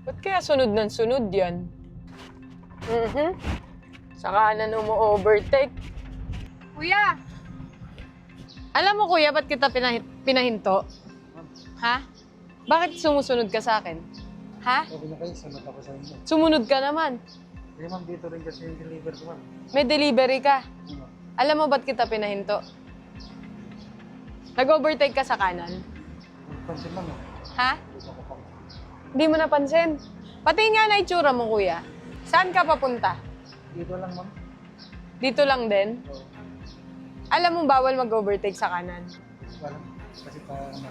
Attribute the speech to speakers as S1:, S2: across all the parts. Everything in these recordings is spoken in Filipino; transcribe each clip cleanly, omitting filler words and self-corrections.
S1: Ba't kaya sunod ng sunod yan? Sa kanan umu-overtake. Kuya! Alam mo kuya, ba't kita pinahinto? Ha? Bakit sumusunod ka sa akin? Ha?
S2: Sabi na kayo, sunod ako sa inyo.
S1: Sumunod ka naman.
S2: Eh ma'am, dito rin kasi yung deliver ko ma'am.
S1: May delivery ka.
S2: Ano?
S1: Alam mo ba't kita pinahinto? Nag-overtake ka sa kanan.
S2: Pansin ma'am eh.
S1: Ha?
S2: Dito ako pang.
S1: Hindi mo napansin. Pati nga na itsura mo, kuya. Saan ka papunta?
S2: Dito lang ma'am.
S1: Dito lang din?
S2: Oo.
S1: Alam mo bawal mag-overtake sa kanan.
S2: Walang, kasi pa ano.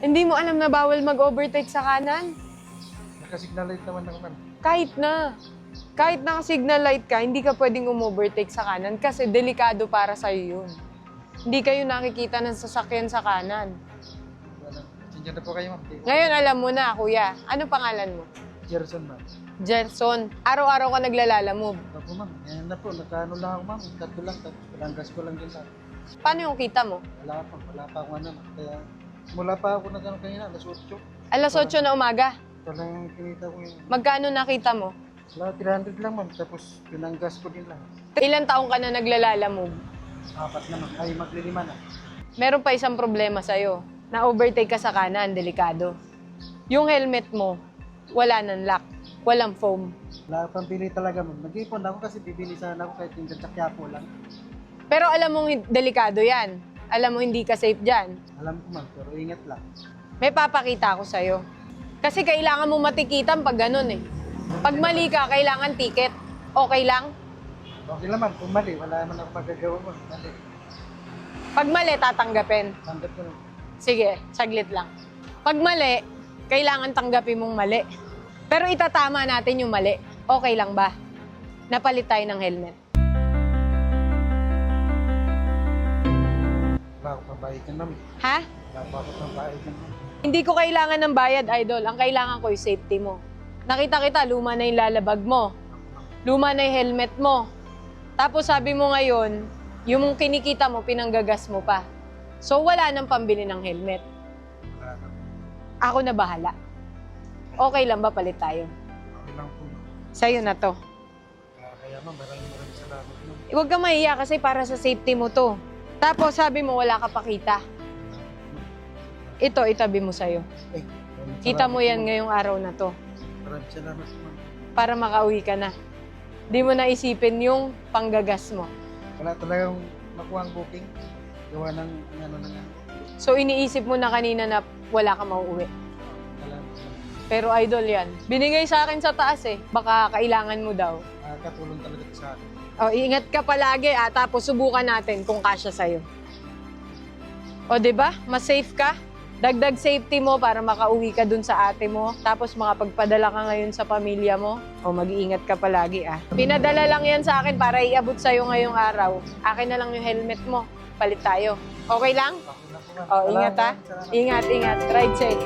S1: Hindi mo alam na bawal mag-overtake sa kanan?
S2: Nakasignal light naman ako ma'am.
S1: Kahit naka-signal light ka, hindi ka pwedeng um-overtake sa kanan kasi delikado para sa'yo yun. Hindi kayo nakikita ng sasakyan sa kanan.
S2: Walang. Sindihan na po kayo ma'am.
S1: Ngayon alam mo na, kuya. Ano pangalan mo?
S2: Gerson ma'am.
S1: Gerson. Araw-araw ka naglalalamove.
S2: Opo ma'am. Yan na po. Nagkaano lang ako ma'am. Tatlo lang. Palanggas ko lang din lang.
S1: Paano yung kita mo?
S2: Wala pa akong ano. Kaya mula pa ako nagano kanina. Alas 8.
S1: Alas 8 na umaga.
S2: Ito lang yung kinita ko yung.
S1: Magkano nakita mo?
S2: Wala, 300 lang ma'am. Tapos pinanggas ko din lang.
S1: Ilang taong ka na naglalalamove?
S2: 4 naman. Ay, maglilima na.
S1: Meron pa isang problema sa'yo. Na-overtake ka sa kanan, delikado. Yung helmet mo, wala nang lock, walang foam.
S2: Wala pang bili talaga ma'am. Nag-ipon ako kasi bibili sana ako kahit yung sa po lang.
S1: Pero alam mong delikado yan. Alam mo hindi ka safe dyan.
S2: Alam ko ma'am, pero ingat lang.
S1: May papakita ako sa'yo. Kasi kailangan mo matikitan pag ganun eh. Pag mali ka, kailangan ticket. Okay lang?
S2: Okay lang ma'am, kung mali, wala naman ako magagawa mo. Mali.
S1: Pag mali, tatanggapin.
S2: Tanggap ko lang.
S1: Sige, saglit lang. Pag mali, kailangan tanggapin mong mali. Pero itatama natin yung mali. Okay lang ba? Napalit tayo ng helmet.
S2: Wala ako pang bayad yan ma'am.
S1: Ha?
S2: Wala pa ako pang bayad yan ma'am.
S1: Hindi ko kailangan ng bayad, idol. Ang kailangan ko yung safety mo. Nakita kita, luma na yung lalabag mo. Luma na yung helmet mo. Tapos sabi mo ngayon, yung kinikita mo, pinanggagas mo pa. So wala nang pambili ng helmet.
S2: Wala na.
S1: Ako na bahala. Okay lang ba palit tayo?
S2: Okay lang po ma'am.
S1: Sa'yo na to.
S2: Kaya ma'am, maraming salamat ma'am.
S1: Huwag ka mahiya kasi para sa safety mo to. Tapos sabi mo wala ka pakita. Ito, itabi mo sa'yo.
S2: Ay, maraming
S1: Kita
S2: salamat
S1: mo
S2: po,
S1: yan
S2: ma'am.
S1: ngayong araw na to.
S2: Maraming salamat ma'am.
S1: Para makauwi ka na. Di mo na isipin yung panggagas mo.
S2: Wala talagang makuha ang booking. Gawa ng ano na nga.
S1: So iniisip mo na kanina na wala ka mauuwi.
S2: Salamat ma'am.
S1: Pero idol yan. Binigay sa akin sa taas eh. Baka kailangan mo daw.
S2: Katulong talaga ito sa akin.
S1: O, ingat ka palagi tapos subukan natin kung kasya sa'yo. O, di ba? Mas safe ka. Dagdag safety mo para makauwi ka dun sa ate mo. Tapos makapagpadala ka ngayon sa pamilya mo. O, mag-iingat ka palagi Pinadala lang yan sa akin para iabot sa'yo ngayong araw. Akin na lang yung helmet mo. Palit tayo. Okay lang?
S2: Okay lang po ma'am.
S1: O, ingat
S2: Salamat, salamat.
S1: Ingat, ingat. Ride safe.